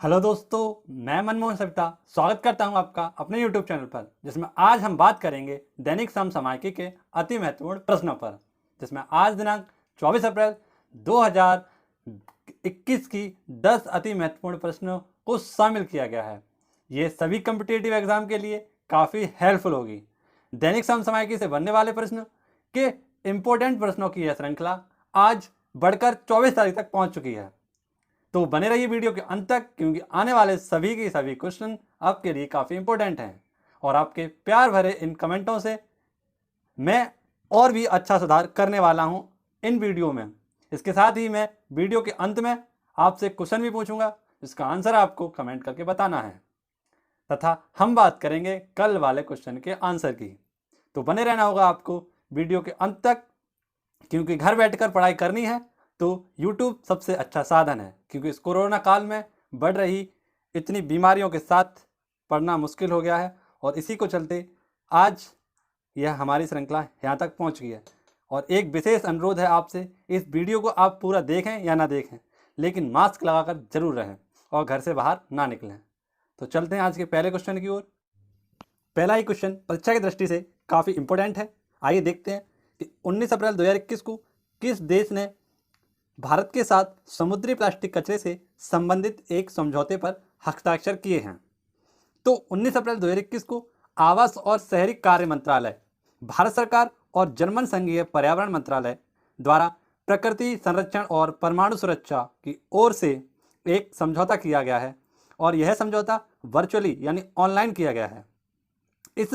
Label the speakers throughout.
Speaker 1: Hello दोस्तों, मैं मनमोहन सविता स्वागत करता हूं आपका अपने YouTube चैनल पर, जिसमें आज हम बात करेंगे दैनिक समसामयिकी के अति महत्वपूर्ण प्रश्नों पर, जिसमें आज दिनांक 24 अप्रैल 2021 की 10 अति महत्वपूर्ण प्रश्नों को शामिल किया गया है। ये सभी कम्पिटिटिव एग्जाम के लिए काफ़ी हेल्पफुल होगी। दैनिक समसामयिकी से बनने वाले प्रश्न के इम्पोर्टेंट प्रश्नों की यह श्रृंखला आज बढ़कर 24 तारीख तक पहुंच चुकी है। तो बने रहिए वीडियो के अंत तक, क्योंकि आने वाले सभी के सभी क्वेश्चन आपके लिए काफ़ी इंपॉर्टेंट हैं और आपके प्यार भरे इन कमेंटों से मैं और भी अच्छा सुधार करने वाला हूं इन वीडियो में। इसके साथ ही मैं वीडियो के अंत में आपसे क्वेश्चन भी पूछूंगा, जिसका आंसर आपको कमेंट करके बताना है, तथा हम बात करेंगे कल वाले क्वेश्चन के आंसर की। तो बने रहना होगा आपको वीडियो के अंत तक, क्योंकि घर बैठकर पढ़ाई करनी है तो YouTube सबसे अच्छा साधन है, क्योंकि इस कोरोना काल में बढ़ रही इतनी बीमारियों के साथ पढ़ना मुश्किल हो गया है, और इसी को चलते आज यह हमारी श्रृंखला यहाँ तक पहुँच गई है। और एक विशेष अनुरोध है आपसे, इस वीडियो को आप पूरा देखें या ना देखें, लेकिन मास्क लगाकर जरूर रहें और घर से बाहर ना निकलें। तो चलते हैं आज के पहले क्वेश्चन की ओर। पहला ही क्वेश्चन परीक्षा की दृष्टि से काफ़ी इंपॉर्टेंट है। आइए देखते हैं कि 19 अप्रैल 2021 को किस देश ने भारत के साथ समुद्री प्लास्टिक कचरे से संबंधित एक समझौते पर हस्ताक्षर किए हैं। तो 19 अप्रैल 2021 को आवास और शहरी कार्य मंत्रालय, भारत सरकार और जर्मन संघीय पर्यावरण मंत्रालय द्वारा प्रकृति संरक्षण और परमाणु सुरक्षा की ओर से एक समझौता किया गया है, और यह समझौता वर्चुअली यानी ऑनलाइन किया गया है। इस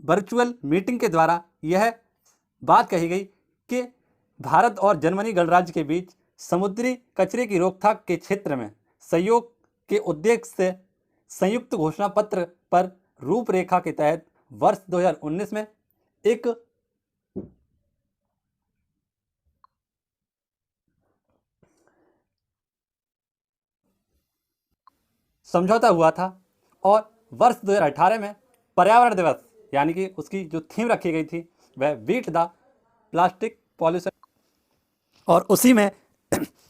Speaker 1: वर्चुअल मीटिंग के द्वारा यह बात कही गई कि भारत और जर्मनी गणराज्य के बीच समुद्री कचरे की रोकथाम के क्षेत्र में सहयोग के उद्देश्य से संयुक्त घोषणा पत्र पर रूपरेखा के तहत वर्ष 2019 में एक समझौता हुआ था, और वर्ष 2018 में पर्यावरण दिवस यानी कि उसकी जो थीम रखी गई थी वह बीट द प्लास्टिक पॉल्यूशन, और उसी में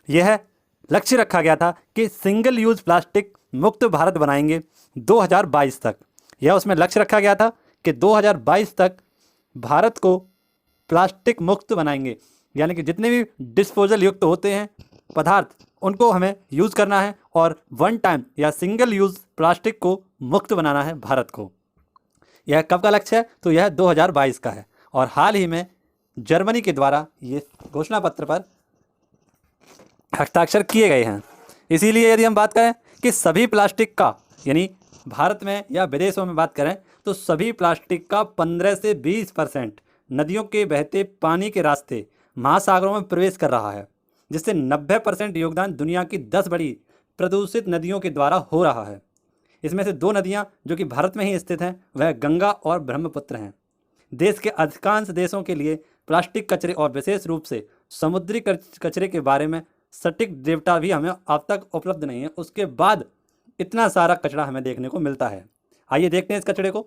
Speaker 1: यह लक्ष्य रखा गया था कि सिंगल यूज प्लास्टिक मुक्त भारत बनाएंगे 2022 तक। यह उसमें लक्ष्य रखा गया था कि 2022 तक भारत को प्लास्टिक मुक्त बनाएंगे, यानी कि जितने भी डिस्पोजल युक्त होते हैं पदार्थ उनको हमें यूज़ करना है, और वन टाइम या सिंगल यूज़ प्लास्टिक को मुक्त बनाना है भारत को। यह कब का लक्ष्य है? तो यह 2022 का है, और हाल ही में जर्मनी के द्वारा ये घोषणा पत्र पर हस्ताक्षर किए गए हैं। इसीलिए यदि हम बात करें कि सभी प्लास्टिक का, यानी भारत में या विदेशों में बात करें, तो सभी प्लास्टिक का 15 से 20% नदियों के बहते पानी के रास्ते महासागरों में प्रवेश कर रहा है, जिससे 90% योगदान दुनिया की 10 बड़ी प्रदूषित नदियों के द्वारा हो रहा है। इसमें से 2 नदियाँ जो कि भारत में ही स्थित हैं वह गंगा और ब्रह्मपुत्र हैं। देश के अधिकांश देशों के लिए प्लास्टिक कचरे और विशेष रूप से समुद्री कचरे के बारे में सटीक डेटा भी हमें अब तक उपलब्ध नहीं है। उसके बाद इतना सारा कचरा हमें देखने को मिलता है। आइए देखते हैं इस कचरे को।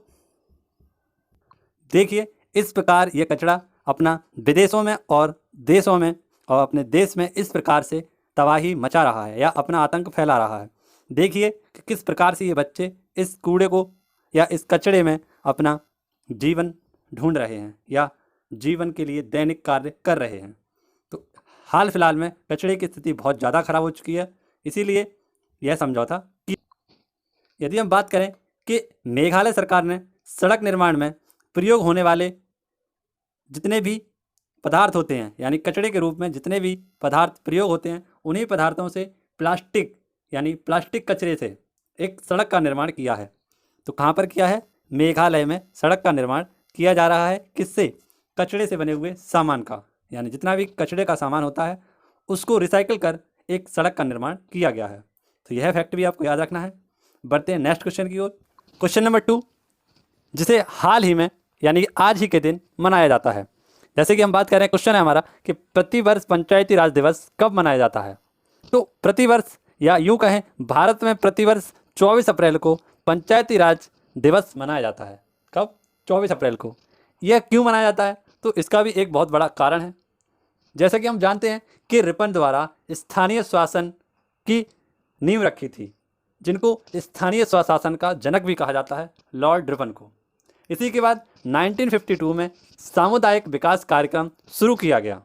Speaker 1: देखिए, इस प्रकार ये कचरा अपना विदेशों में और देशों में और अपने देश में इस प्रकार से तबाही मचा रहा है या अपना आतंक फैला रहा है। देखिए कि किस प्रकार से ये बच्चे इस कूड़े को या इस कचरे में अपना जीवन ढूंढ रहे हैं या जीवन के लिए दैनिक कार्य कर रहे हैं। तो हाल फिलहाल में कचरे की स्थिति बहुत ज़्यादा खराब हो चुकी है, इसीलिए यह समझौता किया। यदि हम बात करें कि मेघालय सरकार ने सड़क निर्माण में प्रयोग होने वाले जितने भी पदार्थ होते हैं, यानी कचरे के रूप में जितने भी पदार्थ प्रयोग होते हैं, उन्हीं पदार्थों से प्लास्टिक यानी प्लास्टिक कचरे से एक सड़क का निर्माण किया है। तो कहाँ पर किया है? मेघालय में सड़क का निर्माण किया जा रहा है। किससे? कचरे से बने हुए सामान का, यानी जितना भी कचरे का सामान होता है उसको रिसाइकिल कर एक सड़क का निर्माण किया गया है। तो यह फैक्ट भी आपको याद रखना है। बढ़ते हैं नेक्स्ट क्वेश्चन की ओर। क्वेश्चन नंबर 2, जिसे हाल ही में यानी कि आज ही के दिन मनाया जाता है। जैसे कि हम बात कर रहे हैं, क्वेश्चन है हमारा कि प्रतिवर्ष पंचायती राज दिवस कब मनाया जाता है। तो प्रतिवर्ष या यूँ कहें भारत में प्रतिवर्ष 24 अप्रैल को पंचायती राज दिवस मनाया जाता है। कब? 24 अप्रैल को। यह क्यों मनाया जाता है? तो इसका भी एक बहुत बड़ा कारण है। जैसा कि हम जानते हैं कि रिपन द्वारा स्थानीय शासन की नींव रखी थी, जिनको स्थानीय स्वशासन का जनक भी कहा जाता है, लॉर्ड रिपन को। इसी के बाद 1952 में सामुदायिक विकास कार्यक्रम शुरू किया गया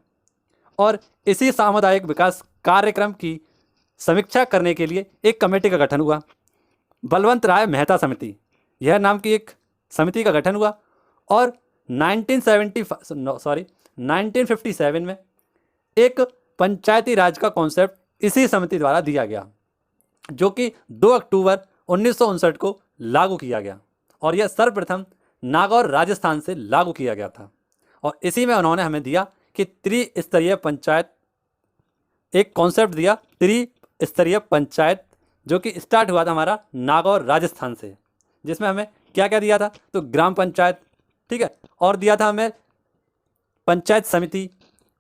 Speaker 1: और इसी सामुदायिक विकास कार्यक्रम की समीक्षा करने के लिए एक कमेटी का गठन हुआ, बलवंत राय मेहता समिति, यह नाम की एक समिति का गठन हुआ। और 1957 में एक पंचायती राज का कॉन्सेप्ट इसी समिति द्वारा दिया गया, जो कि 2 अक्टूबर 1959 को लागू किया गया और यह सर्वप्रथम नागौर राजस्थान से लागू किया गया था। और इसी में उन्होंने हमें दिया कि त्रिस्तरीय पंचायत, एक कॉन्सेप्ट दिया त्रिस्तरीय पंचायत, जो कि स्टार्ट हुआ था हमारा नागौर राजस्थान से, जिसमें हमें क्या क्या दिया था, तो ग्राम पंचायत, ठीक है, और दिया था हमें पंचायत समिति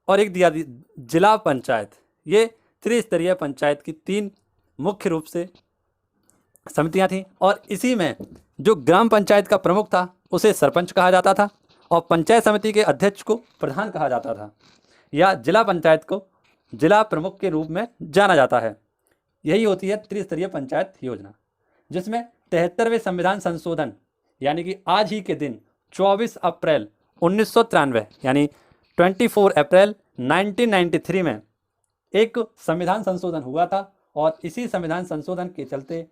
Speaker 1: और एक दिया जिला पंचायत। ये त्रिस्तरीय पंचायत की 3 मुख्य रूप से समितियां थीं। और इसी में जो ग्राम पंचायत का प्रमुख था उसे सरपंच कहा जाता था और पंचायत समिति के अध्यक्ष को प्रधान कहा जाता था, या जिला पंचायत को जिला प्रमुख के रूप में जाना जाता है। यही होती है त्रिस्तरीय पंचायत योजना, जिसमें 73वें संविधान संशोधन यानी कि आज ही के दिन 24 अप्रैल 1993 यानी 24 अप्रैल 1993 में एक संविधान संशोधन हुआ था। और इसी संविधान संशोधन के चलते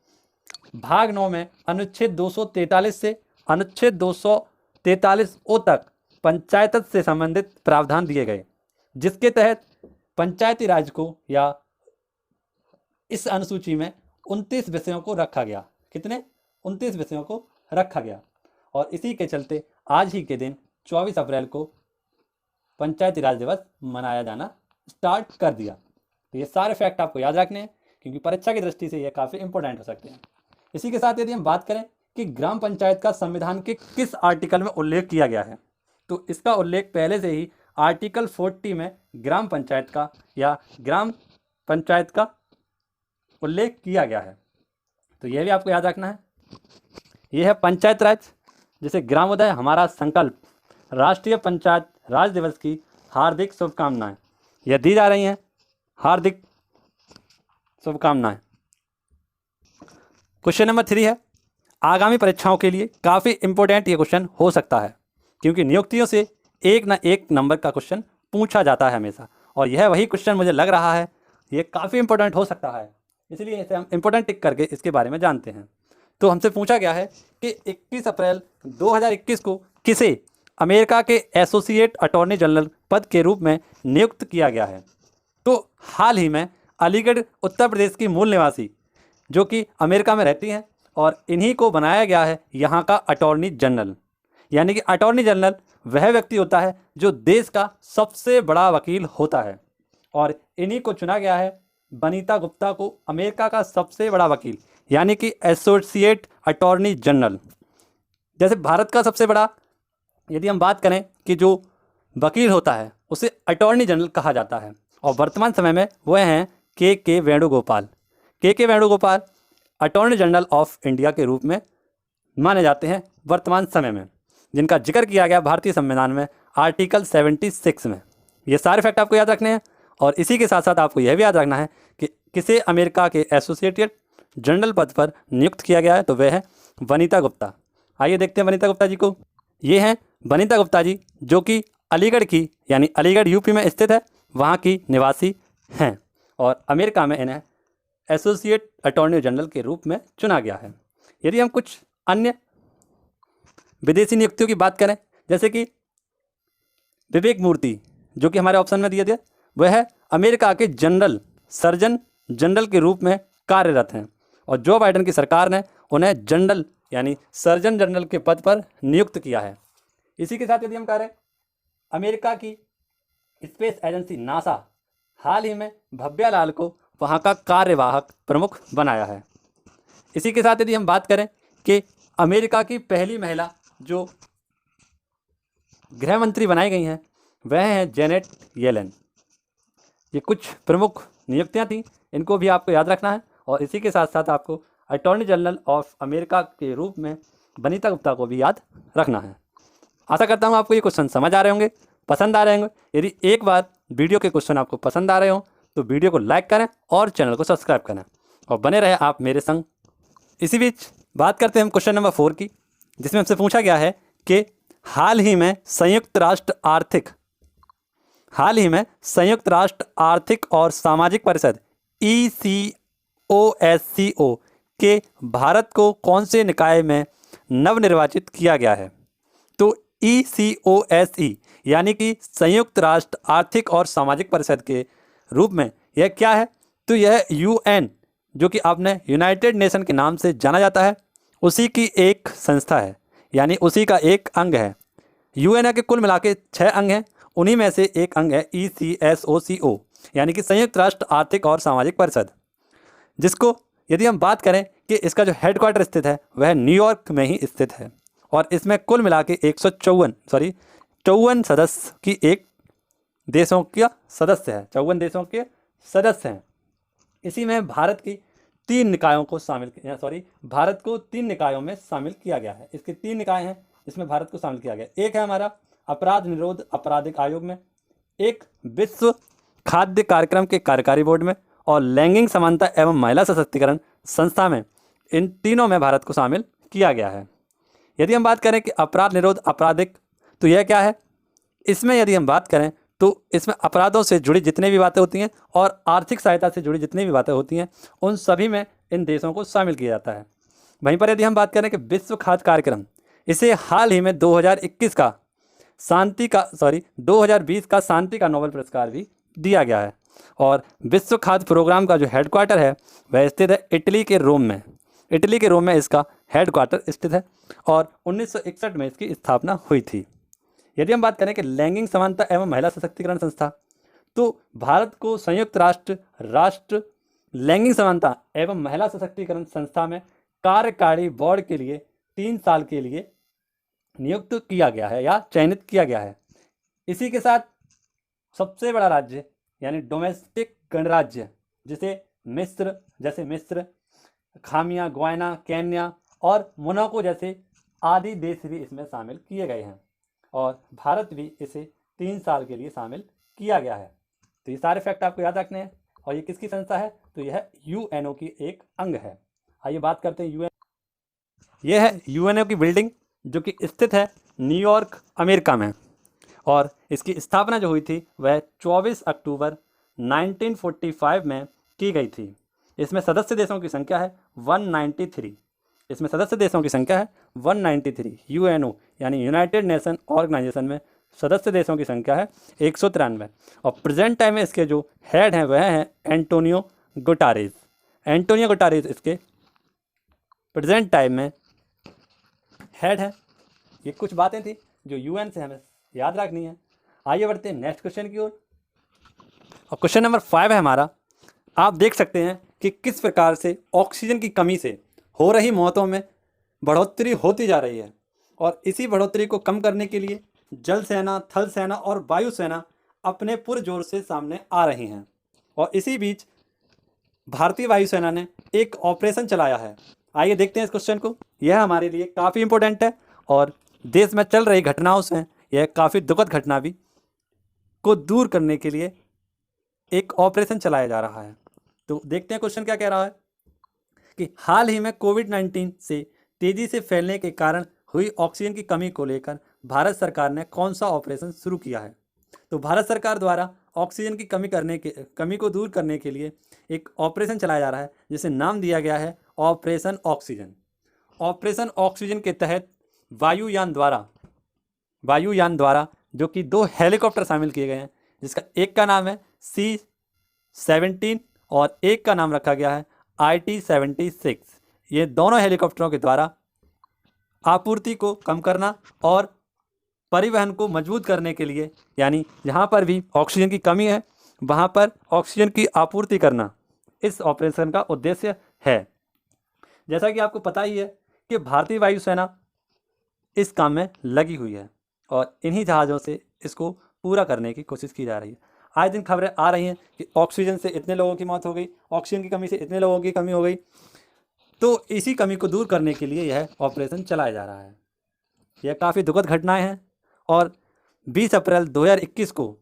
Speaker 1: भाग 9 में अनुच्छेद 243 से अनुच्छेद 243 ओ तक पंचायत से संबंधित प्रावधान दिए गए, जिसके तहत पंचायती राज को, या इस अनुसूची में 29 विषयों को रखा गया। कितने? 29 विषयों को रखा गया। और इसी के चलते आज ही के दिन 24 अप्रैल को पंचायती राज दिवस मनाया जाना स्टार्ट कर दिया। तो ये सारे फैक्ट आपको याद रखने हैं, क्योंकि परीक्षा की दृष्टि से ये काफ़ी इंपॉर्टेंट हो सकते हैं। इसी के साथ यदि हम बात करें कि ग्राम पंचायत का संविधान के किस आर्टिकल में उल्लेख किया गया है, तो इसका उल्लेख पहले से ही आर्टिकल 40 में ग्राम पंचायत का या ग्राम पंचायत का उल्लेख किया गया है। तो यह भी आपको याद रखना है। यह है पंचायत राज, जिसे ग्रामोदय हमारा संकल्प, राष्ट्रीय पंचायत राज दिवस की हार्दिक शुभकामनाएं, यह दी जा रही हैं, हार्दिक शुभकामनाएं। क्वेश्चन नंबर 3 है, आगामी परीक्षाओं के लिए काफ़ी इंपॉर्टेंट ये क्वेश्चन हो सकता है, क्योंकि नियुक्तियों से एक ना एक नंबर का क्वेश्चन पूछा जाता है हमेशा, और यह वही क्वेश्चन मुझे लग रहा है ये काफ़ी इंपॉर्टेंट हो सकता है, इसलिए इसे हम इंपॉर्टेंट टिक करके इसके बारे में जानते हैं। तो हमसे पूछा गया है कि 21 अप्रैल 2021 को किसे अमेरिका के एसोसिएट अटॉर्नी जनरल पद के रूप में नियुक्त किया गया है। तो हाल ही में अलीगढ़ उत्तर प्रदेश की मूल निवासी, जो कि अमेरिका में रहती हैं, और इन्हीं को बनाया गया है यहाँ का अटॉर्नी जनरल। यानी कि अटॉर्नी जनरल वह व्यक्ति होता है जो देश का सबसे बड़ा वकील होता है, और इन्हीं को चुना गया है बनीता गुप्ता को अमेरिका का सबसे बड़ा वकील, यानी कि एसोसिएट अटॉर्नी जनरल। जैसे भारत का सबसे बड़ा, यदि हम बात करें कि जो वकील होता है उसे अटॉर्नी जनरल कहा जाता है, और वर्तमान समय में वह हैं के वेणुगोपाल। के Venugopal attorney general of India के रूप में माने जाते हैं वर्तमान समय में, जिनका जिक्र किया गया भारतीय संविधान में आर्टिकल 76 में। ये सारे फैक्ट आपको याद रखने हैं। और इसी के साथ साथ आपको यह भी याद रखना है कि किसे अमेरिका के एसोसिएटेड जनरल पद पर नियुक्त किया गया है, तो वह है वनीता गुप्ता। आइए देखते हैं वनीता गुप्ता जी को। ये हैं वनीता गुप्ता जी, जो कि अलीगढ़ की, यानी अलीगढ़ यूपी में स्थित है, वहाँ की निवासी हैं, और अमेरिका में इन्हें एसोसिएट अटॉर्नी जनरल के रूप में चुना गया है। यदि हम कुछ अन्य विदेशी नियुक्तियों की बात करें, जैसे कि विवेक मूर्ति, जो कि हमारे ऑप्शन में दिए थे, वह है अमेरिका के जनरल सर्जन जनरल के रूप में कार्यरत हैं, और जो बाइडेन की सरकार ने उन्हें जनरल यानी सर्जन जनरल के पद पर नियुक्त किया है। इसी के साथ यदि हम करें, अमेरिका की स्पेस एजेंसी नासा हाल ही में भव्या लाल को वहाँ का कार्यवाहक प्रमुख बनाया है। इसी के साथ यदि हम बात करें कि अमेरिका की पहली महिला जो गृह मंत्री बनाई गई हैं, वह हैं जेनेट येलेन। ये कुछ प्रमुख नियुक्तियां थीं, इनको भी आपको याद रखना है। और इसी के साथ साथ आपको अटॉर्नी जनरल ऑफ अमेरिका के रूप में वनीता गुप्ता को भी याद रखना है। आशा करता हूँ आपको ये क्वेश्चन समझ आ रहे होंगे, पसंद आ रहे होंगे। यदि एक बार वीडियो के क्वेश्चन आपको पसंद आ रहे हो तो वीडियो को लाइक करें और चैनल को सब्सक्राइब करें। और बने रहे आप मेरे संग। इसी बीच बात करते हैं हम क्वेश्चन नंबर 4 की, जिसमें हमसे पूछा गया है कि हाल ही में संयुक्त राष्ट्र आर्थिक और सामाजिक परिषद ECOSCO के भारत को कौन से निकाय में नवनिर्वाचित किया गया है। तो ECOSE यानी कि संयुक्त राष्ट्र आर्थिक और सामाजिक परिषद के रूप में यह क्या है, तो यह UN, जो कि आपने यूनाइटेड नेशन के नाम से जाना जाता है, उसी की एक संस्था है, यानी उसी का एक अंग है। UN के कुल मिला के 6 अंग हैं, उन्हीं में से एक अंग है ECSOCO यानी कि संयुक्त राष्ट्र आर्थिक और सामाजिक परिषद, जिसको यदि हम बात करें कि इसका जो हेडक्वार्टर स्थित है वह न्यूयॉर्क में ही स्थित है। और इसमें कुल मिला के 54 सदस्य की एक देशों का सदस्य है, 54 देशों के सदस्य हैं। इसी में भारत को 3 निकायों में शामिल किया गया है। इसके 3 निकाय हैं, इसमें भारत को शामिल किया गया। एक है हमारा अपराध निरोध आपराधिक आयोग में, एक विश्व खाद्य कार्यक्रम के कार्यकारी बोर्ड में, और लैंगिक समानता एवं महिला सशक्तिकरण संस्था में। इन तीनों में भारत को शामिल किया गया है। यदि हम बात करें कि अपराध निरोध आपराधिक, तो यह क्या है, इसमें यदि हम बात करें तो इसमें अपराधों से जुड़ी जितनी भी बातें होती हैं और आर्थिक सहायता से जुड़ी जितनी भी बातें होती हैं, उन सभी में इन देशों को शामिल किया जाता है। वहीं पर यदि हम बात करें कि विश्व खाद्य कार्यक्रम, इसे हाल ही में 2020 का शांति का नोबेल पुरस्कार भी दिया गया है। और विश्व खाद्य प्रोग्राम का जो हेडक्वार्टर है वह स्थित है इटली के रोम में इसका हेडक्वार्टर स्थित है, और 1961 में इसकी स्थापना हुई थी। यदि हम बात करें कि लैंगिक समानता एवं महिला सशक्तिकरण संस्था, तो भारत को संयुक्त राष्ट्र लैंगिक समानता एवं महिला सशक्तिकरण संस्था में कार्यकारी बोर्ड के लिए 3 साल के लिए नियुक्त किया गया है या चयनित किया गया है। इसी के साथ सबसे बड़ा राज्य यानी डोमेस्टिक गणराज्य जैसे मिस्र, खामिया, गुयाना, केन्या और मोनाको जैसे आदि देश भी इसमें शामिल किए गए हैं, और भारत भी इसे 3 साल के लिए शामिल किया गया है। तो ये सारे फैक्ट आपको याद रखने हैं। और ये किसकी संस्था है, तो यह UNO की एक अंग है। आइए बात करते हैं UN। यह है UNO की बिल्डिंग, जो कि स्थित है न्यूयॉर्क, अमेरिका में, और इसकी स्थापना जो हुई थी वह 24 अक्टूबर 1945 में की गई थी। इसमें सदस्य देशों की संख्या है 193। UNO यानी यूनाइटेड नेशन ऑर्गेनाइजेशन में सदस्य देशों की संख्या है 193। और प्रेजेंट टाइम में इसके जो हेड हैं वह हैं एंटोनियो गुटारेस इसके प्रेजेंट टाइम में हेड है। ये कुछ बातें थी जो UN से हमें याद रखनी है। आइए बढ़ते हैं नेक्स्ट क्वेश्चन की ओर। और क्वेश्चन नंबर 5 है हमारा। आप देख सकते हैं कि किस प्रकार से ऑक्सीजन की कमी से हो रही मौतों में बढ़ोतरी होती जा रही है, और इसी बढ़ोतरी को कम करने के लिए जल सेना, थल सेना और वायु सेना अपने पुरजोर से सामने आ रही हैं। और इसी बीच भारतीय वायुसेना ने एक ऑपरेशन चलाया है। आइए देखते हैं इस क्वेश्चन को। यह हमारे लिए काफ़ी इंपॉर्टेंट है, और देश में चल रही घटनाओं से यह काफ़ी दुखद घटना भी को दूर करने के लिए एक ऑपरेशन चलाया जा रहा है। तो देखते हैं क्वेश्चन क्या कह रहा है कि हाल ही में कोविड-19 से तेजी से फैलने के कारण हुई ऑक्सीजन की कमी को लेकर भारत सरकार ने कौन सा ऑपरेशन शुरू किया है। तो भारत सरकार द्वारा ऑक्सीजन की कमी को दूर करने के लिए एक ऑपरेशन चलाया जा रहा है, जिसे नाम दिया गया है ऑपरेशन ऑक्सीजन। ऑपरेशन ऑक्सीजन के तहत वायुयान द्वारा जो कि 2 हेलीकॉप्टर शामिल किए गए हैं, जिसका एक का नाम है C-17 और एक का नाम रखा गया है IT-76। ये दोनों हेलीकॉप्टरों के द्वारा आपूर्ति को कम करना और परिवहन को मजबूत करने के लिए, यानी जहाँ पर भी ऑक्सीजन की कमी है वहाँ पर ऑक्सीजन की आपूर्ति करना, इस ऑपरेशन का उद्देश्य है। जैसा कि आपको पता ही है कि भारतीय वायुसेना इस काम में लगी हुई है, और इन्हीं जहाज़ों से इसको पूरा करने की कोशिश की जा रही है। आए दिन खबरें आ रही हैं कि ऑक्सीजन से इतने लोगों की मौत हो गई, ऑक्सीजन की कमी से इतने लोगों की कमी हो गई। तो इसी कमी को दूर करने के लिए यह ऑपरेशन चलाया जा रहा है। यह काफ़ी दुखद घटनाएं हैं, और 20 अप्रैल 2021 को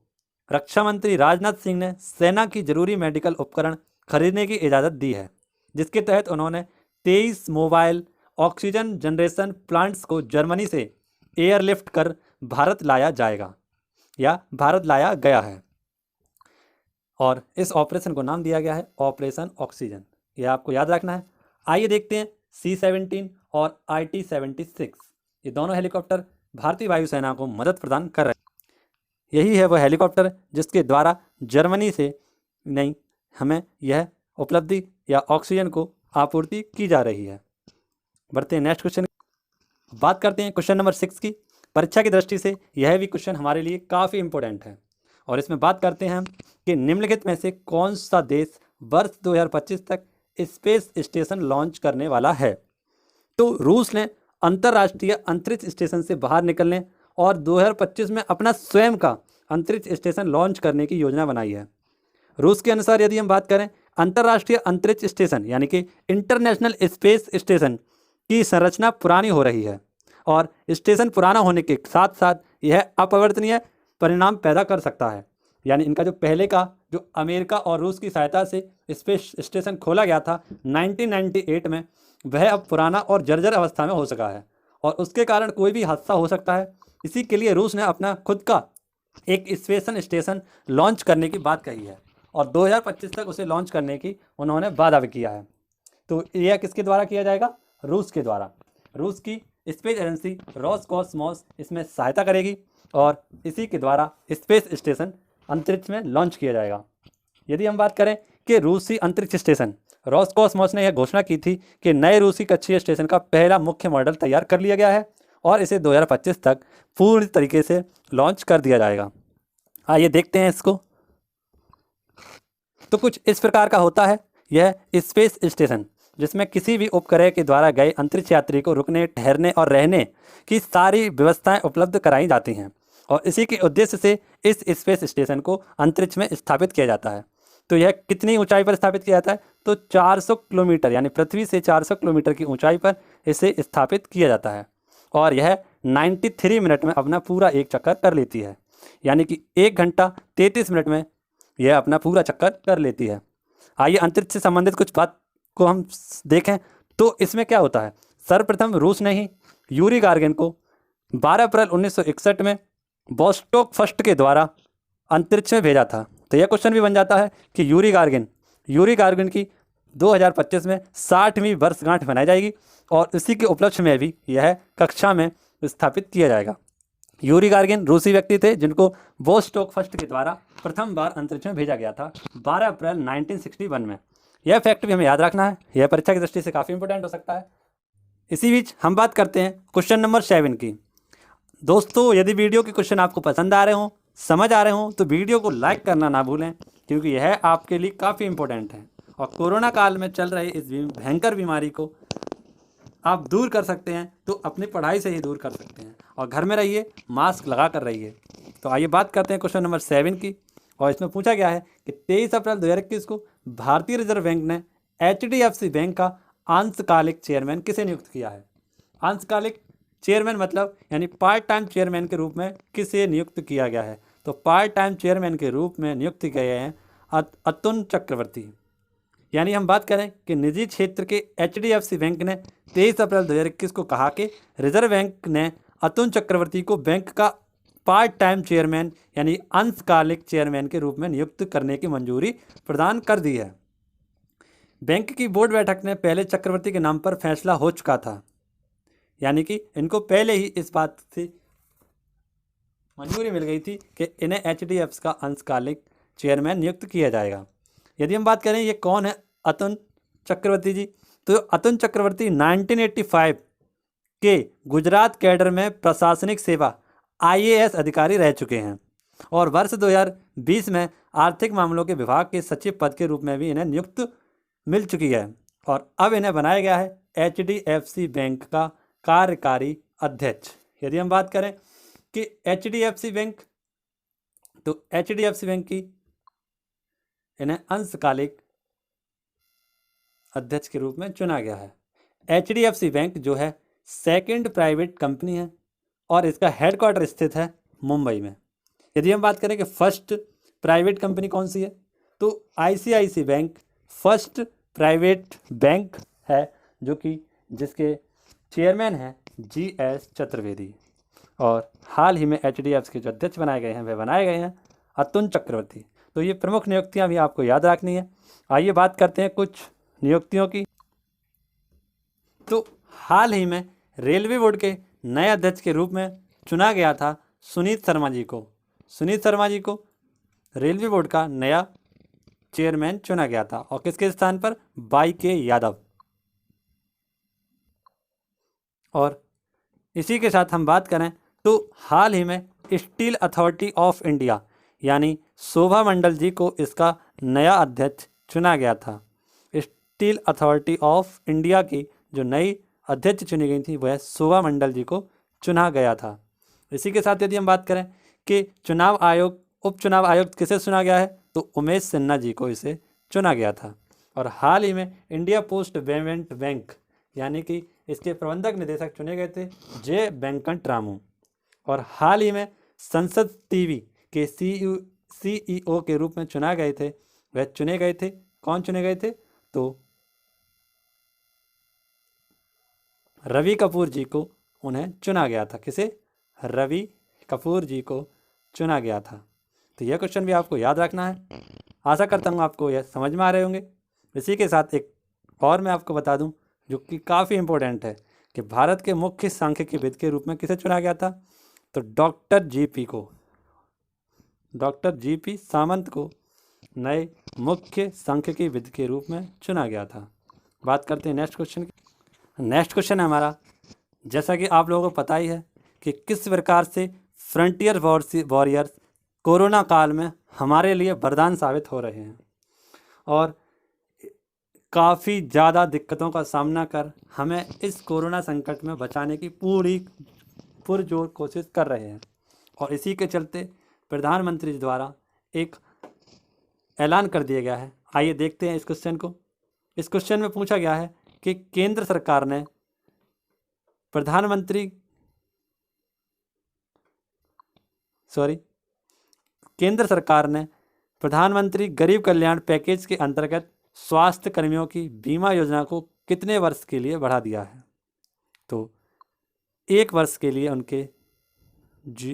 Speaker 1: रक्षा मंत्री राजनाथ सिंह ने सेना की जरूरी मेडिकल उपकरण खरीदने की इजाज़त दी है। जिसके तहत उन्होंने 23 मोबाइल ऑक्सीजन जनरेशन प्लांट्स को जर्मनी से एयरलिफ्ट कर भारत लाया जाएगा या भारत लाया गया है, और इस ऑपरेशन को नाम दिया गया है ऑपरेशन ऑक्सीजन। यह आपको याद रखना है। आइए देखते हैं C-17 और IT-76, ये दोनों हेलीकॉप्टर भारतीय वायुसेना को मदद प्रदान कर रहे हैं। यही है वह हेलीकॉप्टर जिसके द्वारा जर्मनी से नहीं हमें यह उपलब्धि या ऑक्सीजन को आपूर्ति की जा रही है। बढ़ते हैं नेक्स्ट क्वेश्चन, बात करते हैं क्वेश्चन नंबर 6 की। परीक्षा की दृष्टि से यह भी क्वेश्चन हमारे लिए काफ़ी इंपॉर्टेंट है, और इसमें बात करते हैं हम कि निम्नलिखित में से कौन सा देश वर्ष 2025 तक स्पेस स्टेशन लॉन्च करने वाला है। तो रूस ने अंतर्राष्ट्रीय अंतरिक्ष स्टेशन से बाहर निकलने और 2025 में अपना स्वयं का अंतरिक्ष स्टेशन लॉन्च करने की योजना बनाई है। रूस के अनुसार यदि हम बात करें, अंतर्राष्ट्रीय अंतरिक्ष स्टेशन यानी कि इंटरनेशनल स्पेस स्टेशन की संरचना पुरानी हो रही है, और स्टेशन पुराना होने के साथ साथ यह अपरिवर्तनीय परिणाम पैदा कर सकता है। यानी इनका जो पहले का जो अमेरिका और रूस की सहायता से स्पेस स्टेशन खोला गया था 1998 में, वह अब पुराना और जर्जर अवस्था में हो सका है, और उसके कारण कोई भी हादसा हो सकता है। इसी के लिए रूस ने अपना खुद का एक स्पेस स्टेशन लॉन्च करने की बात कही है, और 2025 तक उसे लॉन्च करने की उन्होंने वादा भी किया है। तो यह किसके द्वारा किया जाएगा? रूस के द्वारा। रूस की स्पेस एजेंसी रोसकॉस्मोस इसमें सहायता करेगी, और इसी के द्वारा स्पेस स्टेशन अंतरिक्ष में लॉन्च किया जाएगा। यदि हम बात करें कि रूसी अंतरिक्ष स्टेशन, रोसकॉस्मोस ने यह घोषणा की थी कि नए रूसी कक्षीय स्टेशन का पहला मुख्य मॉडल तैयार कर लिया गया है, और इसे 2025 तक पूरी तरीके से लॉन्च कर दिया जाएगा। आइए देखते हैं इसको। तो कुछ इस प्रकार का होता है यह स्पेस स्टेशन, जिसमें किसी भी उपग्रह के द्वारा गए अंतरिक्ष यात्री को रुकने, ठहरने और रहने की सारी व्यवस्थाएं उपलब्ध कराई जाती हैं, और इसी के उद्देश्य से इस स्पेस स्टेशन को अंतरिक्ष में स्थापित किया जाता है। तो यह कितनी ऊंचाई पर स्थापित किया जाता है? तो 400 किलोमीटर, यानी पृथ्वी से 400 किलोमीटर की ऊंचाई पर इसे स्थापित किया जाता है, और यह 93 मिनट में अपना पूरा एक चक्कर कर लेती है। यानी कि 1 घंटा 33 मिनट में यह अपना पूरा चक्कर कर लेती है। आइए अंतरिक्ष से संबंधित कुछ बात को हम देखें। तो इसमें क्या होता है, सर्वप्रथम रूस ने ही यूरी गार्गिन को 12 अप्रैल 1961 में वोस्टोक फर्स्ट के द्वारा अंतरिक्ष में भेजा था। तो यह क्वेश्चन भी बन जाता है कि यूरी गार्गिन की 2025 में 60वीं वर्षगांठ मनाई जाएगी, और इसी के उपलक्ष्य में भी यह कक्षा में स्थापित किया जाएगा। यूरी गार्गिन रूसी व्यक्ति थे जिनको वोस्टोक फर्स्ट के द्वारा प्रथम बार अंतरिक्ष में भेजा गया था 12 अप्रैल 1961 में। यह फैक्ट भी हमें याद रखना है, यह परीक्षा की दृष्टि से काफ़ी इंपॉर्टेंट हो सकता है। इसी बीच हम बात करते हैं क्वेश्चन नंबर 7 की। दोस्तों, यदि वीडियो के क्वेश्चन आपको पसंद आ रहे हों, समझ आ रहे हों, तो वीडियो को लाइक करना ना भूलें, क्योंकि यह आपके लिए काफ़ी इंपॉर्टेंट है, और कोरोना काल में चल रहे इस भयंकर बीमारी को आप दूर कर सकते हैं तो अपनी पढ़ाई से ही दूर कर सकते हैं, और घर में रहिए, मास्क लगा कर रहिए। तो आइए बात करते हैं क्वेश्चन नंबर 7 की, और इसमें पूछा गया है कि 23 अप्रैल 2021 को भारतीय रिजर्व बैंक ने HDFC बैंक का अंशकालिक चेयरमैन किसे नियुक्त किया है? अंशकालिक चेयरमैन मतलब यानी पार्ट टाइम चेयरमैन के रूप में किसे नियुक्त किया गया है? तो पार्ट टाइम चेयरमैन के रूप में नियुक्त किए गए हैं अतुल चक्रवर्ती। यानी हम बात करें कि निजी क्षेत्र के HDFC बैंक ने 23 अप्रैल 2021 को कहा कि रिजर्व बैंक ने अतुल चक्रवर्ती को बैंक का पार्ट टाइम चेयरमैन यानी अंशकालिक चेयरमैन के रूप में नियुक्त करने की मंजूरी प्रदान कर दी है। बैंक की बोर्ड बैठक ने पहले चक्रवर्ती के नाम पर फैसला हो चुका था, यानी कि इनको पहले ही इस बात से मंजूरी मिल गई थी कि इन्हें HDFC का अंशकालिक चेयरमैन नियुक्त किया जाएगा। यदि हम बात करें ये कौन है अतुल चक्रवर्ती जी, तो अतुल चक्रवर्ती 1985 के गुजरात कैडर में प्रशासनिक सेवा IAS अधिकारी रह चुके हैं, और वर्ष 2020 में आर्थिक मामलों के विभाग के सचिव पद के रूप में भी इन्हें नियुक्त मिल चुकी है, और अब इन्हें बनाया गया है HDFC बैंक का कार्यकारी अध्यक्ष। यदि हम बात करें कि HDFC बैंक, तो HDFC बैंक की इन्हें अंशकालिक अध्यक्ष के रूप में चुना गया है। HDFC बैंक जो है सेकंड प्राइवेट कंपनी है, और इसका हेडक्वार्टर स्थित है मुंबई में। यदि हम बात करें कि फर्स्ट प्राइवेट कंपनी कौन सी है, तो ICICI bank first private bank है जो कि जिसके चेयरमैन हैं GS चतुर्वेदी। और हाल ही में HDFC के जो अध्यक्ष बनाए गए हैं वे बनाए गए हैं अतुल चक्रवर्ती। तो ये प्रमुख नियुक्तियां भी आपको याद रखनी है। आइए बात करते हैं कुछ नियुक्तियों की। तो हाल ही में रेलवे बोर्ड के नए अध्यक्ष के रूप में चुना गया था सुनीत शर्मा जी को। सुनीत शर्मा जी को रेलवे बोर्ड का नया चेयरमैन चुना गया था। और किसके स्थान पर? YK यादव। और इसी के साथ हम बात करें तो हाल ही में स्टील अथॉरिटी ऑफ इंडिया यानी शोभा मंडल जी को इसका नया अध्यक्ष चुना गया था। स्टील अथॉरिटी ऑफ इंडिया की जो नई अध्यक्ष चुनी गई थी वह शोभा मंडल जी को चुना गया था। इसी के साथ यदि हम बात करें कि चुनाव आयोग उपचुनाव आयुक्त किसे चुना गया है तो उमेश सिन्हा जी को इसे चुना गया था। और हाल ही में इंडिया पोस्ट पेमेंट बैंक यानी कि इसके प्रबंधक निदेशक चुने गए थे जे वेंकट रामू। और हाल ही में संसद टीवी के CEO के रूप में चुना गए थे वह चुने गए थे, कौन चुने गए थे? तो रवि कपूर जी को उन्हें चुना गया था। किसे? रवि कपूर जी को चुना गया था। तो यह क्वेश्चन भी आपको याद रखना है। आशा करता हूँ आपको यह समझ में आ रहे होंगे। इसी के साथ एक और मैं आपको बता दूं जो कि काफ़ी इम्पोर्टेंट है कि भारत के मुख्य सांख्यिकीविद के रूप में किसे चुना गया था? तो डॉक्टर GP सामंत को नए मुख्य सांख्यिकीविद के रूप में चुना गया था। बात करते हैं नेक्स्ट क्वेश्चन की। नेक्स्ट क्वेश्चन है हमारा, जैसा कि आप लोगों को पता ही है कि किस प्रकार से फ्रंटियर वॉरियर्स कोरोना काल में हमारे लिए वरदान साबित हो रहे हैं और काफ़ी ज़्यादा दिक्कतों का सामना कर हमें इस कोरोना संकट में बचाने की पूरी पुरजोर कोशिश कर रहे हैं। और इसी के चलते प्रधानमंत्री जी द्वारा एक ऐलान कर दिया गया है। आइए देखते हैं इस क्वेश्चन को। इस क्वेश्चन में पूछा गया है कि केंद्र सरकार ने प्रधानमंत्री गरीब कल्याण पैकेज के अंतर्गत स्वास्थ्य कर्मियों की बीमा योजना को कितने वर्ष के लिए बढ़ा दिया है? तो 1 वर्ष के लिए उनके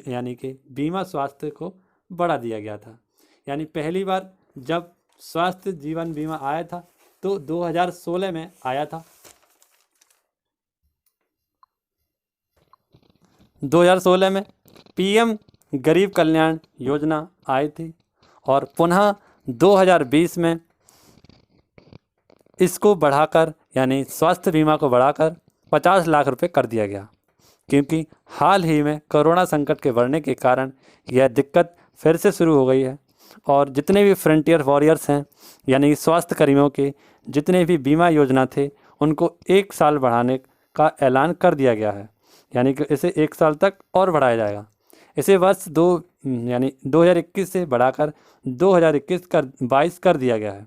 Speaker 1: यानी कि बीमा स्वास्थ्य को बढ़ा दिया गया था। यानी पहली बार जब स्वास्थ्य जीवन बीमा आया था तो 2016 में आया था। 2016 में PM गरीब कल्याण योजना आई थी और पुनः 2020 में इसको बढ़ाकर यानी स्वास्थ्य बीमा को बढ़ाकर 50 लाख रुपए कर दिया गया, क्योंकि हाल ही में कोरोना संकट के बढ़ने के कारण यह दिक्कत फिर से शुरू हो गई है। और जितने भी फ्रंटियर वॉरियर्स हैं यानी स्वास्थ्य कर्मियों के जितने भी बीमा योजना थे उनको 1 साल बढ़ाने का ऐलान कर दिया गया है। यानी कि इसे 1 साल तक और बढ़ाया जाएगा। इसे वर्ष 2021 से बढ़ाकर 2022 कर दिया गया है।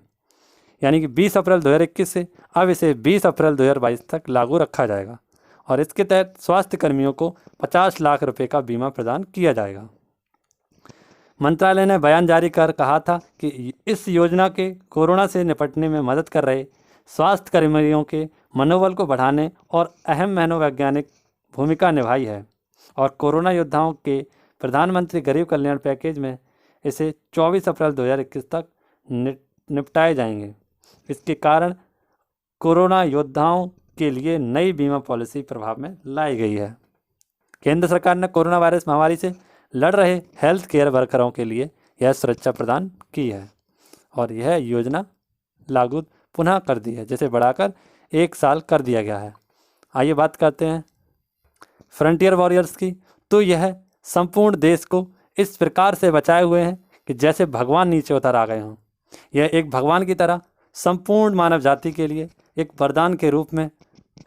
Speaker 1: यानी कि 20 अप्रैल 2021 से अब इसे 20 अप्रैल 2022 तक लागू रखा जाएगा और इसके तहत स्वास्थ्य कर्मियों को 50 लाख रुपए का बीमा प्रदान किया जाएगा। मंत्रालय ने बयान जारी कर कहा था कि इस योजना के कोरोना से निपटने में मदद कर रहे स्वास्थ्य कर्मियों के मनोबल को बढ़ाने और अहम मनोवैज्ञानिक भूमिका निभाई है और कोरोना योद्धाओं के प्रधानमंत्री गरीब कल्याण पैकेज में इसे 24 अप्रैल 2021 तक निपटाए जाएंगे। इसके कारण कोरोना योद्धाओं के लिए नई बीमा पॉलिसी प्रभाव में लाई गई है। केंद्र सरकार ने कोरोना वायरस महामारी से लड़ रहे हेल्थ केयर वर्करों के लिए यह सुरक्षा प्रदान की है और यह योजना लागू पुनः कर दी है, जिसे बढ़ाकर 1 साल कर दिया गया है। आइए बात करते हैं फ्रंटियर वॉरियर्स की। तो यह संपूर्ण देश को इस प्रकार से बचाए हुए हैं कि जैसे भगवान नीचे उतर आ गए हों। यह एक भगवान की तरह संपूर्ण मानव जाति के लिए एक वरदान के रूप में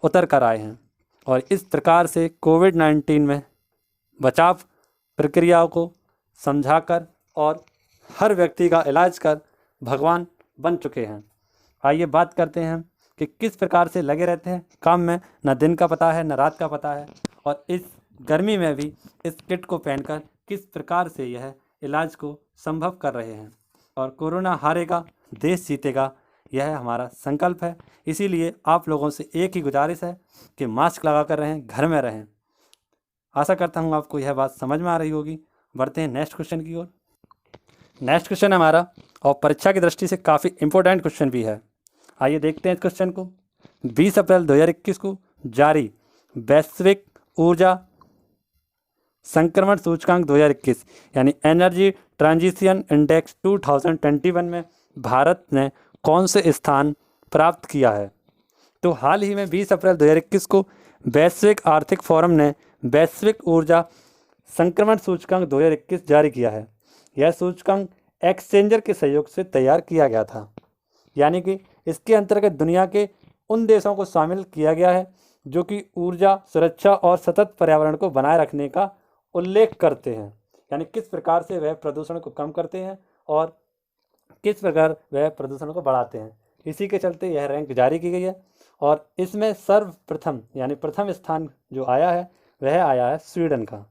Speaker 1: उतर कर आए हैं और इस प्रकार से कोविड-19 में बचाव प्रक्रियाओं को समझाकर और हर व्यक्ति का इलाज कर भगवान बन चुके हैं। आइए बात करते हैं कि किस प्रकार से लगे रहते हैं काम में, न दिन का पता है न रात का पता है, और इस गर्मी में भी इस किट को पहनकर किस प्रकार से यह इलाज को संभव कर रहे हैं। और कोरोना हारेगा, देश जीतेगा, यह हमारा संकल्प है। इसीलिए आप लोगों से एक ही गुजारिश है कि मास्क लगा कर रहें, घर में रहें। आशा करता हूँ आपको यह बात समझ में आ रही होगी। बढ़ते हैं नेक्स्ट क्वेश्चन की ओर। नेक्स्ट क्वेश्चन है हमारा, और परीक्षा की दृष्टि से काफ़ी इंपॉर्टेंट क्वेश्चन भी है। आइए देखते हैं इस क्वेश्चन को। 20 अप्रैल 2021 को जारी वैश्विक ऊर्जा संक्रमण सूचकांक 2021 यानी एनर्जी ट्रांजिशन इंडेक्स 2021 में भारत ने कौन से स्थान प्राप्त किया है? तो हाल ही में 20 अप्रैल 2021 को वैश्विक आर्थिक फोरम ने वैश्विक ऊर्जा संक्रमण सूचकांक 2021 जारी किया है। यह सूचकांक एक्सचेंजर के सहयोग से तैयार किया गया था, यानी कि इसके अंतर्गत दुनिया के उन देशों को शामिल किया गया है जो कि ऊर्जा सुरक्षा और सतत पर्यावरण को बनाए रखने का उल्लेख करते हैं, यानी किस प्रकार से वह प्रदूषण को कम करते हैं और किस प्रकार वह प्रदूषण को बढ़ाते हैं। इसी के चलते यह रैंक जारी की गई है, और इसमें सर्वप्रथम यानी प्रथम स्थान जो आया है वह आया है स्वीडन का,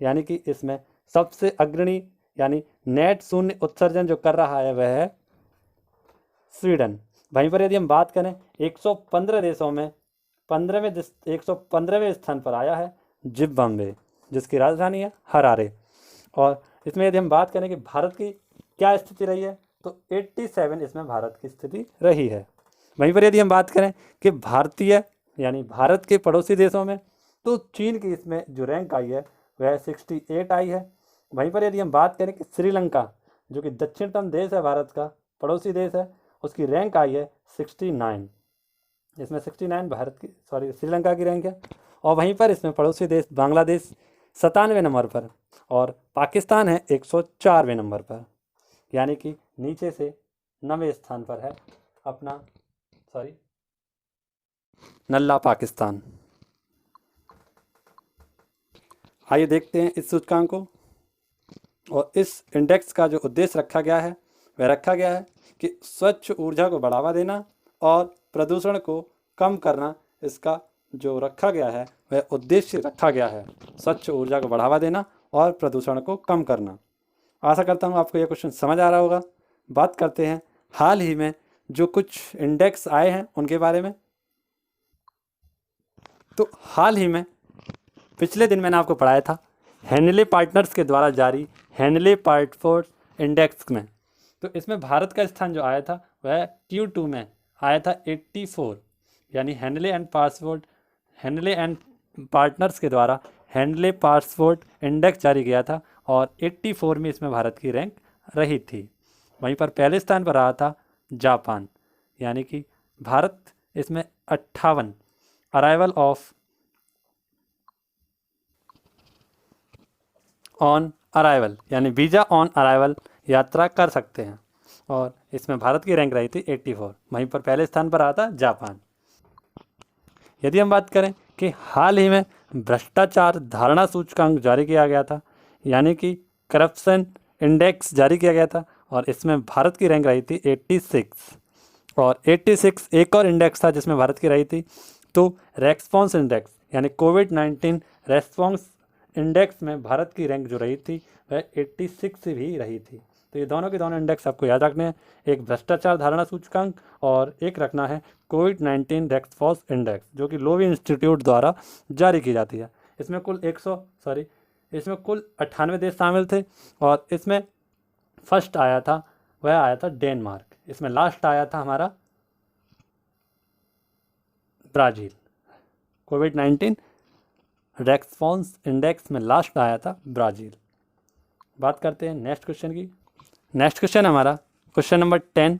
Speaker 1: यानी कि इसमें सबसे अग्रणी यानी नेट शून्य उत्सर्जन जो कर रहा है वह है स्वीडन। वहीं पर यदि हम बात करें 115 देशों में 115वें स्थान पर आया है जिम्बाब्वे, जिसकी राजधानी है हरारे। और इसमें यदि हम बात करें कि भारत की क्या स्थिति रही है, तो 87 इसमें भारत की स्थिति रही है। वहीं पर यदि हम बात करें कि भारतीय यानी भारत के पड़ोसी देशों में, तो चीन की इसमें जो रैंक आई है वह 68 आई है। वहीं पर यदि हम बात करें कि श्रीलंका जो कि दक्षिणतम देश है भारत का, पड़ोसी देश है, उसकी रैंक आई है 69। इसमें 69 श्रीलंका की रैंक है। और वहीं पर इसमें पड़ोसी देश बांग्लादेश 97वें नंबर पर, और पाकिस्तान है 104वें नंबर पर, यानी कि नीचे से 9वें स्थान पर है अपना नल्ला पाकिस्तान। आइए देखते हैं इस सूचकांक को। और इस इंडेक्स का जो उद्देश्य रखा गया है वह रखा गया है कि स्वच्छ ऊर्जा को बढ़ावा देना और प्रदूषण को कम करना। इसका जो रखा गया है वह उद्देश्य रखा गया है, स्वच्छ ऊर्जा को बढ़ावा देना और प्रदूषण को कम करना। आशा करता हूँ आपको यह क्वेश्चन समझ आ रहा होगा। बात करते हैं हाल ही में जो कुछ इंडेक्स आए हैं उनके बारे में। तो हाल ही में पिछले दिन मैंने आपको पढ़ाया था हेनले पार्टनर्स के द्वारा जारी हेनले पार्टफोर्ड इंडेक्स में। तो इसमें भारत का स्थान जो आया था वह Q2 में आया था 84, यानी हेनले एंड पार्टनर्स के द्वारा हेनले पार्टफोर्ड इंडेक्स जारी किया था, और 84 में इसमें भारत की रैंक रही थी। वहीं पर पहले स्थान पर रहा था जापान, यानी कि भारत इसमें 58 अराइवल ऑफ ऑन अराइवल यानी वीज़ा ऑन अराइवल यात्रा कर सकते हैं, और इसमें भारत की रैंक रही थी 84। वहीं पर पहले स्थान पर आता जापान। यदि हम बात करें कि हाल ही में भ्रष्टाचार धारणा सूचकांक जारी किया गया था, यानी कि करप्शन इंडेक्स जारी किया गया था, और इसमें भारत की रैंक रही थी 86। और 86 एक और इंडेक्स था जिसमें भारत की रही थी, तो रेस्पॉन्स इंडेक्स यानी कोविड-19 रेस्पॉन्स इंडेक्स में भारत की रैंक जो रही थी वह 86 भी रही थी। तो ये दोनों के दोनों इंडेक्स आपको याद रखने हैं, एक भ्रष्टाचार धारणा सूचकांक और एक रखना है कोविड-19 रेस्पॉन्स इंडेक्स, जो कि लोवी इंस्टीट्यूट द्वारा जारी की जाती है। इसमें कुल 98 देश शामिल थे, और इसमें फर्स्ट आया था वह आया था डेनमार्क, इसमें लास्ट आया था हमारा ब्राज़ील। कोविड-19 रेस्पॉन्स इंडेक्स में लास्ट आया था ब्राज़ील। बात करते हैं नेक्स्ट क्वेश्चन की। नेक्स्ट क्वेश्चन हमारा क्वेश्चन नंबर 10,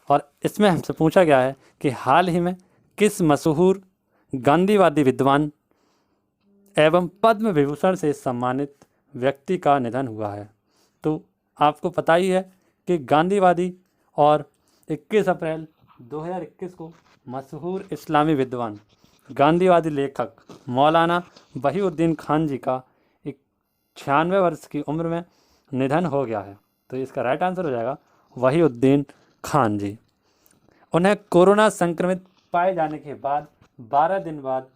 Speaker 1: और इसमें हमसे पूछा गया है कि हाल ही में किस मशहूर गांधीवादी विद्वान एवं पद्म विभूषण से सम्मानित व्यक्ति का निधन हुआ है। तो आपको पता ही है कि गांधीवादी और 21 अप्रैल 2021 को मशहूर इस्लामी विद्वान गांधीवादी लेखक मौलाना वहीउद्दीन खान जी का 96 वर्ष की उम्र में निधन हो गया है। तो इसका राइट आंसर हो जाएगा वहीउद्दीन खान जी। उन्हें कोरोना संक्रमित पाए जाने के बाद 12 दिन बाद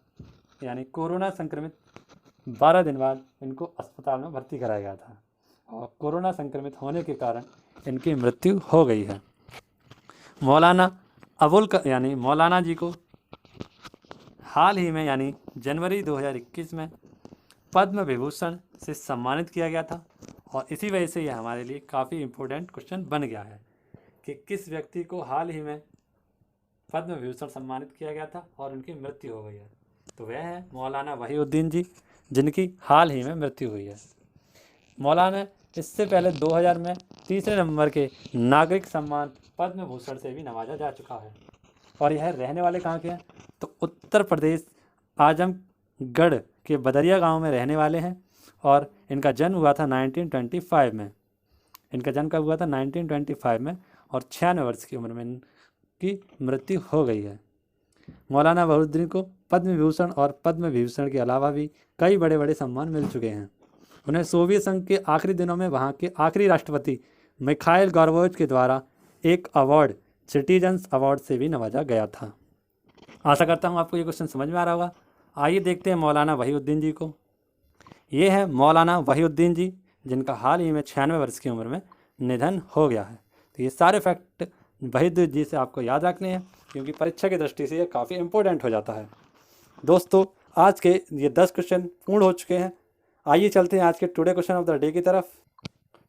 Speaker 1: यानी कोरोना संक्रमित 12 दिन बाद इनको अस्पताल में भर्ती कराया गया था, और कोरोना संक्रमित होने के कारण इनकी मृत्यु हो गई है। मौलाना यानी मौलाना जी को हाल ही में यानी जनवरी 2021 में पद्म विभूषण से सम्मानित किया गया था। और इसी वजह से यह हमारे लिए काफ़ी इम्पोर्टेंट क्वेश्चन बन गया है कि किस व्यक्ति को हाल ही में पद्म विभूषण सम्मानित किया गया था और उनकी मृत्यु हो गई है। तो वह है मौलाना वहीउद्दीन जी, जिनकी हाल ही में मृत्यु हुई है। मौलाना इससे पहले 2000 में तीसरे नंबर के नागरिक सम्मान पद्म भूषण से भी नवाजा जा चुका है। और यह रहने वाले कहाँ के हैं? तो उत्तर प्रदेश आजमगढ़ के बदरिया गांव में रहने वाले हैं। और इनका जन्म हुआ था 1925 में। इनका जन्म कब हुआ था? 1925 में। और 96 वर्ष की उम्र में इनकी मृत्यु हो गई है। मौलाना वहीउद्दीन को पद्म विभूषण और पद्म विभूषण के अलावा भी कई बड़े बड़े सम्मान मिल चुके हैं। उन्हें सोवियत संघ के आखिरी दिनों में वहाँ के आखिरी राष्ट्रपति मिखाइल गॉर्बाचोव के द्वारा एक अवार्ड, सिटीजन्स अवार्ड से भी नवाजा गया था। आशा करता हूँ आपको ये क्वेश्चन समझ में आ रहा होगा। आइए देखते हैं मौलाना वहीउद्दीन जी को। ये है मौलाना वहीउद्दीन जी, जिनका हाल ही में 96 वर्ष की उम्र में निधन हो गया है। तो ये सारे फैक्ट वहीउद्दीन जी से आपको याद रखने हैं, क्योंकि परीक्षा की दृष्टि से ये काफ़ी इंपॉर्टेंट हो जाता है। दोस्तों, आज के ये 10 क्वेश्चन पूर्ण हो चुके हैं। आइए चलते हैं आज के today question of the day की तरफ।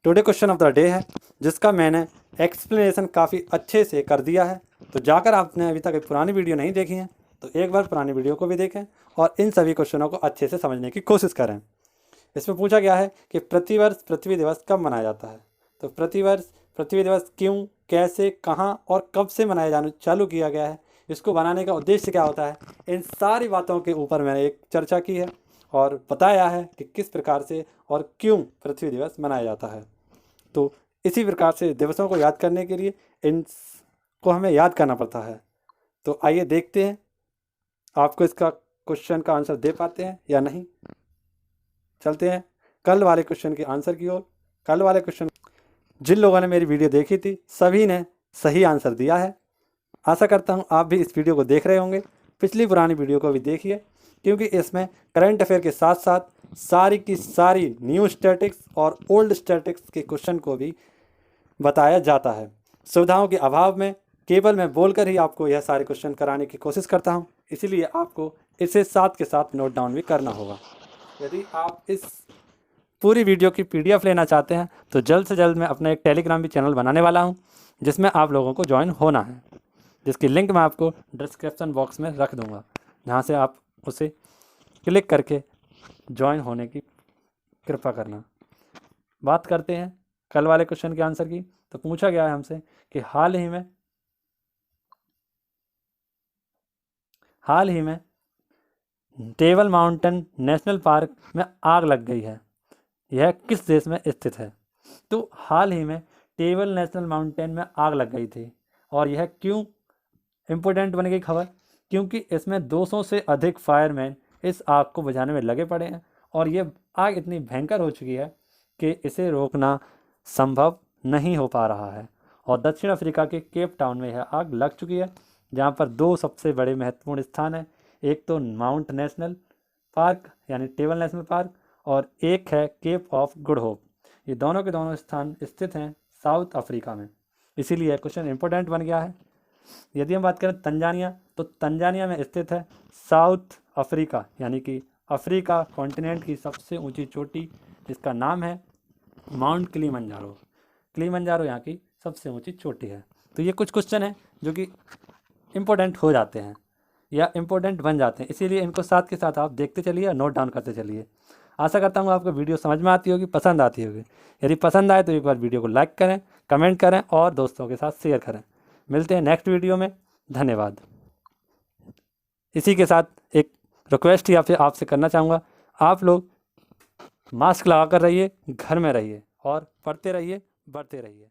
Speaker 1: Today question of the day है, जिसका मैंने एक्सप्लेनेशन काफ़ी अच्छे से कर दिया है। तो जाकर आपने अभी तक पुरानी वीडियो नहीं देखी है तो एक बार पुरानी वीडियो को भी देखें और इन सभी क्वेश्चनों को अच्छे से समझने की कोशिश करें। इसमें पूछा गया है कि प्रतिवर्ष पृथ्वी दिवस कब मनाया जाता है। तो प्रतिवर्ष पृथ्वी दिवस क्यों, कैसे, कहाँ और कब से मनाया जाना चालू किया गया है, इसको बनाने का उद्देश्य क्या होता है, इन सारी बातों के ऊपर मैंने एक चर्चा की है और बताया है कि किस प्रकार से और क्यों पृथ्वी दिवस मनाया जाता है। तो इसी प्रकार से दिवसों को याद करने के लिए इनको हमें याद करना पड़ता है। तो आइए देखते हैं आपको इसका क्वेश्चन का आंसर दे पाते हैं या नहीं। चलते हैं कल वाले क्वेश्चन के आंसर की ओर। कल वाले क्वेश्चन जिन लोगों ने मेरी वीडियो देखी थी सभी ने सही आंसर दिया है। आशा करता हूँ आप भी इस वीडियो को देख रहे होंगे। पिछली पुरानी वीडियो को भी देखिए, क्योंकि इसमें करंट अफेयर के साथ साथ सारी की सारी न्यू स्टैटिक्स और ओल्ड स्टैटिक्स के क्वेश्चन को भी बताया जाता है। सुविधाओं के अभाव में केवल मैं बोलकर ही आपको यह सारे क्वेश्चन कराने की कोशिश करता हूं, इसीलिए आपको इसे साथ के साथ नोट डाउन भी करना होगा। यदि आप इस पूरी वीडियो की PDF लेना चाहते हैं तो जल्द से जल्द मैं अपना एक टेलीग्राम भी चैनल बनाने वाला हूं, जिसमें आप लोगों को ज्वाइन होना है, जिसकी लिंक मैं आपको डिस्क्रिप्शन बॉक्स में रख दूँगा, जहाँ से आप उसे क्लिक करके ज्वाइन होने की कृपा करना। बात करते हैं कल वाले क्वेश्चन के आंसर की। तो पूछा गया है हमसे कि हाल ही में टेबल माउंटेन नेशनल पार्क में आग लग गई है, यह किस देश में स्थित है। तो हाल ही में टेबल नेशनल माउंटेन में आग लग गई थी, और यह क्यों इम्पोर्टेंट बन गई खबर, क्योंकि इसमें 200 से अधिक फायरमैन इस आग को बुझाने में लगे पड़े हैं। और ये आग इतनी भयंकर हो चुकी है कि इसे रोकना संभव नहीं हो पा रहा है। और दक्षिण अफ्रीका के केप टाउन में यह आग लग चुकी है, जहाँ पर 2 सबसे बड़े महत्वपूर्ण स्थान हैं। एक तो माउंट नेशनल पार्क यानी टेबल नेशनल पार्क, और एक है केप ऑफ गुड होप। ये दोनों के दोनों स्थान स्थित हैं साउथ अफ्रीका में, इसीलिए क्वेश्चन इंपॉर्टेंट बन गया है। यदि हम बात करें तंजानिया, तो तंजानिया में स्थित है साउथ अफ्रीका, यानी कि अफ्रीका कॉन्टिनेंट की सबसे ऊंची चोटी, जिसका नाम है माउंट किलिमंजारो। किलिमंजारो यहाँ की सबसे ऊंची चोटी है। तो ये कुछ क्वेश्चन हैं जो कि इम्पोर्टेंट हो जाते हैं या इम्पोर्टेंट बन जाते हैं, इसीलिए इनको साथ के साथ आप देखते चलिए और नोट डाउन करते चलिए। आशा करता हूँ आपको वीडियो समझ में आती होगी, पसंद आती होगी। यदि पसंद आए तो एक बार वीडियो को लाइक करें, कमेंट करें और दोस्तों के साथ शेयर करें। मिलते हैं नेक्स्ट वीडियो में। धन्यवाद। इसी के साथ एक रिक्वेस्ट या फिर आपसे करना चाहूँगा, आप लोग मास्क लगा कर रहिए, घर में रहिए और पढ़ते रहिए, बढ़ते रहिए।